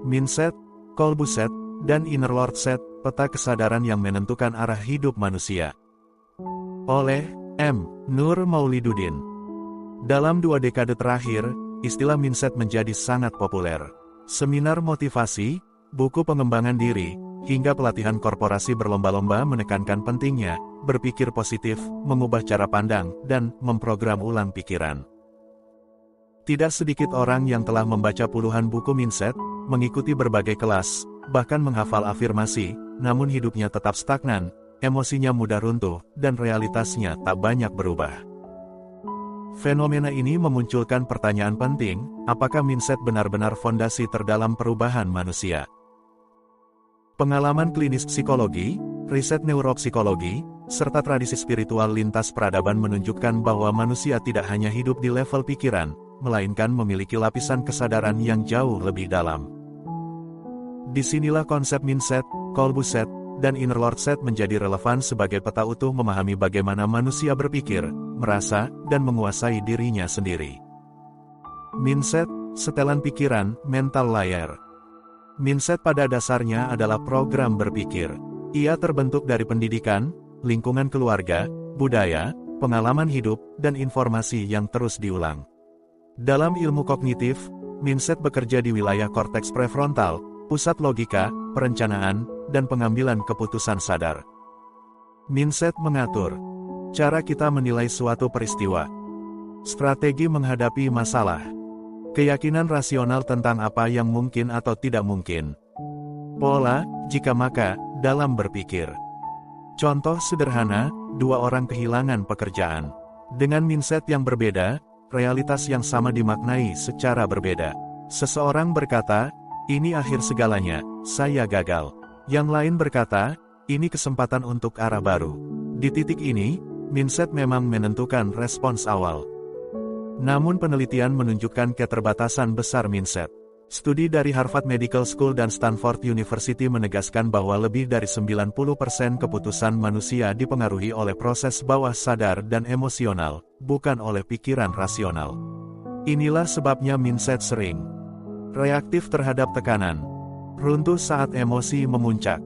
Mindset, kolbu set, dan inner lord set, peta kesadaran yang menentukan arah hidup manusia. Oleh M. Nur Mauliduddin. Dalam 2 dekade terakhir, istilah mindset menjadi sangat populer. Seminar motivasi, buku pengembangan diri, hingga pelatihan korporasi berlomba-lomba menekankan pentingnya berpikir positif, mengubah cara pandang, dan memprogram ulang pikiran. Tidak sedikit orang yang telah membaca puluhan buku mindset, mengikuti berbagai kelas, bahkan menghafal afirmasi, namun hidupnya tetap stagnan, emosinya mudah runtuh, dan realitasnya tak banyak berubah. Fenomena ini memunculkan pertanyaan penting, apakah mindset benar-benar fondasi terdalam perubahan manusia? Pengalaman klinis psikologi, riset neuropsikologi, serta tradisi spiritual lintas peradaban menunjukkan bahwa manusia tidak hanya hidup di level pikiran, melainkan memiliki lapisan kesadaran yang jauh lebih dalam. Disinilah konsep mindset, kolbu set, dan inner lord set menjadi relevan sebagai peta utuh memahami bagaimana manusia berpikir, merasa, dan menguasai dirinya sendiri. Mindset, setelan pikiran, mental layer. Mindset pada dasarnya adalah program berpikir. Ia terbentuk dari pendidikan, lingkungan keluarga, budaya, pengalaman hidup, dan informasi yang terus diulang. Dalam ilmu kognitif, mindset bekerja di wilayah korteks prefrontal, pusat logika, perencanaan, dan pengambilan keputusan sadar. Mindset mengatur cara kita menilai suatu peristiwa, strategi menghadapi masalah, keyakinan rasional tentang apa yang mungkin atau tidak mungkin, pola, jika maka, dalam berpikir. Contoh sederhana, 2 orang kehilangan pekerjaan. Dengan mindset yang berbeda, realitas yang sama dimaknai secara berbeda. Seseorang berkata, "Ini akhir segalanya, saya gagal." Yang lain berkata, "Ini kesempatan untuk arah baru." Di titik ini, mindset memang menentukan respons awal. Namun penelitian menunjukkan keterbatasan besar mindset. Studi dari Harvard Medical School dan Stanford University menegaskan bahwa lebih dari 90% keputusan manusia dipengaruhi oleh proses bawah sadar dan emosional, bukan oleh pikiran rasional. Inilah sebabnya mindset sering reaktif terhadap tekanan, runtuh saat emosi memuncak,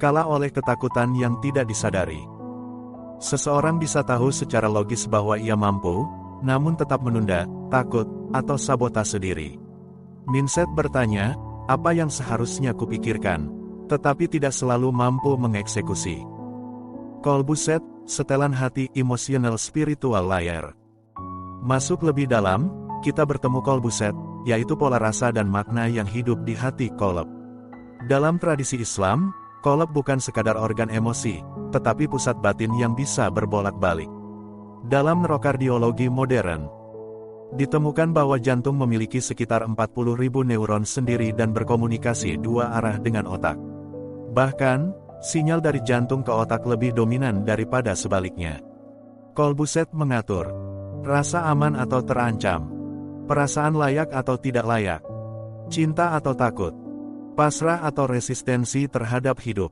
kalah oleh ketakutan yang tidak disadari. Seseorang bisa tahu secara logis bahwa ia mampu, namun tetap menunda, takut, atau sabotase diri. Mindset bertanya, apa yang seharusnya kupikirkan, tetapi tidak selalu mampu mengeksekusi. Kolbu set, setelan hati, emotional spiritual layer. Masuk lebih dalam, kita bertemu kolbu set, yaitu pola rasa dan makna yang hidup di hati kolab. Dalam tradisi Islam, kolab bukan sekadar organ emosi, tetapi pusat batin yang bisa berbolak-balik. Dalam neurokardiologi modern, ditemukan bahwa jantung memiliki sekitar 40.000 neuron sendiri dan berkomunikasi 2 arah dengan otak. Bahkan, sinyal dari jantung ke otak lebih dominan daripada sebaliknya. Kolbu set mengatur rasa aman atau terancam, perasaan layak atau tidak layak, cinta atau takut, pasrah atau resistensi terhadap hidup.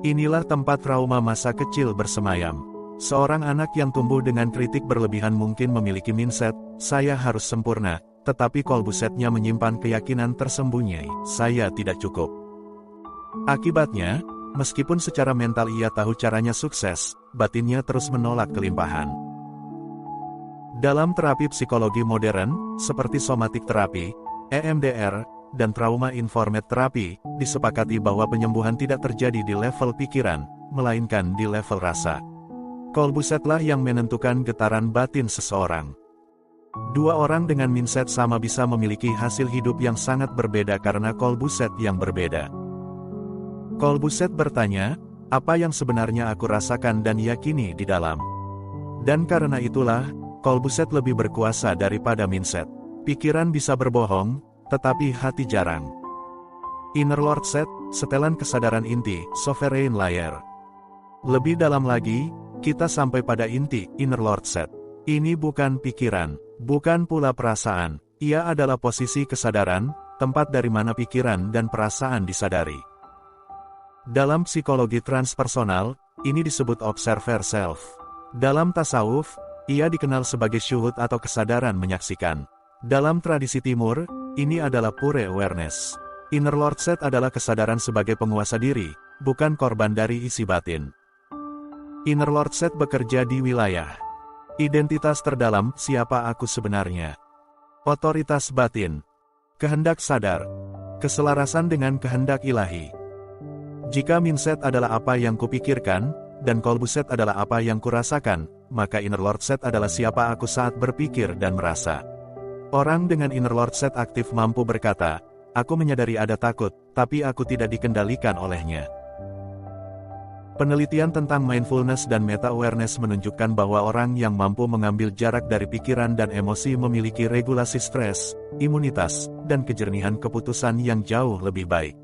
Inilah tempat trauma masa kecil bersemayam. Seorang anak yang tumbuh dengan kritik berlebihan mungkin memiliki mindset, "Saya harus sempurna," tetapi kolbu setnya menyimpan keyakinan tersembunyi, "Saya tidak cukup." Akibatnya, meskipun secara mental ia tahu caranya sukses, batinnya terus menolak kelimpahan. Dalam terapi psikologi modern, seperti somatik terapi, EMDR, dan trauma-informed terapi, disepakati bahwa penyembuhan tidak terjadi di level pikiran, melainkan di level rasa. Kolbu setlah yang menentukan getaran batin seseorang. 2 orang dengan mindset sama bisa memiliki hasil hidup yang sangat berbeda karena kolbu set yang berbeda. Kolbu set bertanya, apa yang sebenarnya aku rasakan dan yakini di dalam? Dan karena itulah, kolbu set lebih berkuasa daripada mindset. Pikiran bisa berbohong, tetapi hati jarang. Inner lord set, setelan kesadaran inti, sovereign layer. Lebih dalam lagi, kita sampai pada inti, inner lord set. Ini bukan pikiran, bukan pula perasaan. Ia adalah posisi kesadaran, tempat dari mana pikiran dan perasaan disadari. Dalam psikologi transpersonal, ini disebut observer self. Dalam tasawuf, ia dikenal sebagai syuhud atau kesadaran menyaksikan. Dalam tradisi Timur, ini adalah pure awareness. Inner Lord Set adalah kesadaran sebagai penguasa diri, bukan korban dari isi batin. Inner Lord Set bekerja di wilayah identitas terdalam, siapa aku sebenarnya. Otoritas batin, kehendak sadar, keselarasan dengan kehendak ilahi. Jika mindset adalah apa yang kupikirkan, dan kolbu set adalah apa yang kurasakan, maka inner Lord Set adalah siapa aku saat berpikir dan merasa. Orang dengan inner Lord Set aktif mampu berkata, aku menyadari ada takut, tapi aku tidak dikendalikan olehnya. Penelitian tentang mindfulness dan meta-awareness menunjukkan bahwa orang yang mampu mengambil jarak dari pikiran dan emosi memiliki regulasi stres, imunitas, dan kejernihan keputusan yang jauh lebih baik.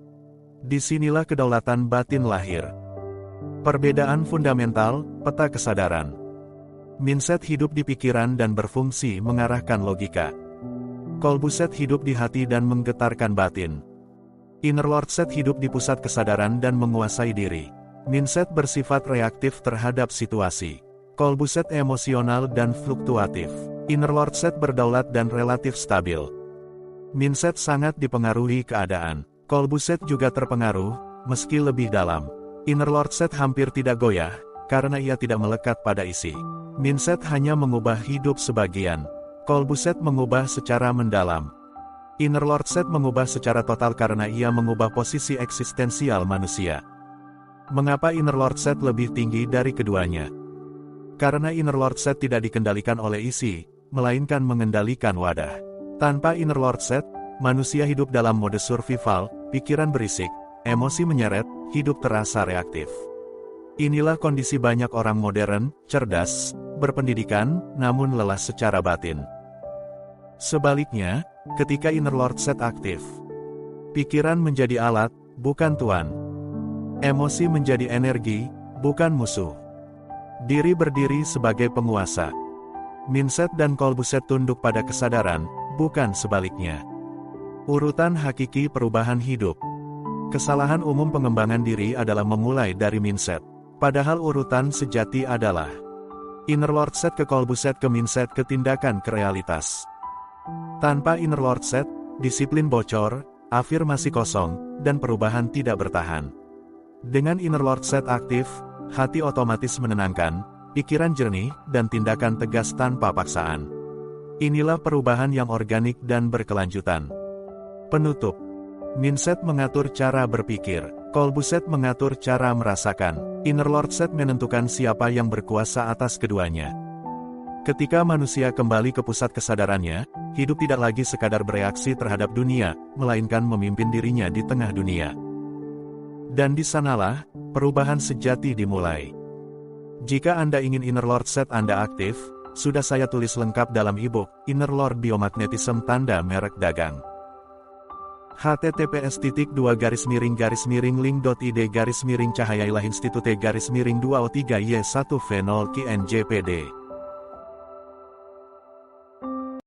Disinilah kedaulatan batin lahir. Perbedaan fundamental, peta kesadaran. Mindset hidup di pikiran dan berfungsi mengarahkan logika. Kolbu set hidup di hati dan menggetarkan batin. Inner Lord Set hidup di pusat kesadaran dan menguasai diri. Mindset bersifat reaktif terhadap situasi. Kolbu set emosional dan fluktuatif. Inner Lord Set berdaulat dan relatif stabil. Mindset sangat dipengaruhi keadaan. Kolbu set juga terpengaruh, meski lebih dalam. Inner Lord Set hampir tidak goyah, karena ia tidak melekat pada isi. Mindset hanya mengubah hidup sebagian. Kolbu set mengubah secara mendalam. Inner Lord Set mengubah secara total karena ia mengubah posisi eksistensial manusia. Mengapa Inner Lord Set lebih tinggi dari keduanya? Karena Inner Lord Set tidak dikendalikan oleh isi, melainkan mengendalikan wadah. Tanpa Inner Lord Set, manusia hidup dalam mode survival, pikiran berisik, emosi menyeret, hidup terasa reaktif. Inilah kondisi banyak orang modern, cerdas, berpendidikan, namun lelah secara batin. Sebaliknya, ketika Inner Lord Set aktif, pikiran menjadi alat, bukan tuan. Emosi menjadi energi, bukan musuh. Diri berdiri sebagai penguasa. Mindset dan kolbu set tunduk pada kesadaran, bukan sebaliknya. Urutan hakiki perubahan hidup. Kesalahan umum pengembangan diri adalah memulai dari mindset. Padahal urutan sejati adalah Inner Lord Set ke kolbu set ke mindset ke tindakan ke realitas. Tanpa Inner Lord Set, disiplin bocor, afirmasi kosong, dan perubahan tidak bertahan. Dengan Inner Lord Set aktif, hati otomatis menenangkan, pikiran jernih, dan tindakan tegas tanpa paksaan. Inilah perubahan yang organik dan berkelanjutan. Penutup. Mindset mengatur cara berpikir, kolbu set mengatur cara merasakan, Inner Lord Set menentukan siapa yang berkuasa atas keduanya. Ketika manusia kembali ke pusat kesadarannya, hidup tidak lagi sekadar bereaksi terhadap dunia, melainkan memimpin dirinya di tengah dunia. Dan di sanalah, perubahan sejati dimulai. Jika Anda ingin Inner Lord Set Anda aktif, sudah saya tulis lengkap dalam e-book, Inner Lord Biomagnetism tanda merek dagang. https://link.id/cahayailah institute-2o3y1v0 KNJPD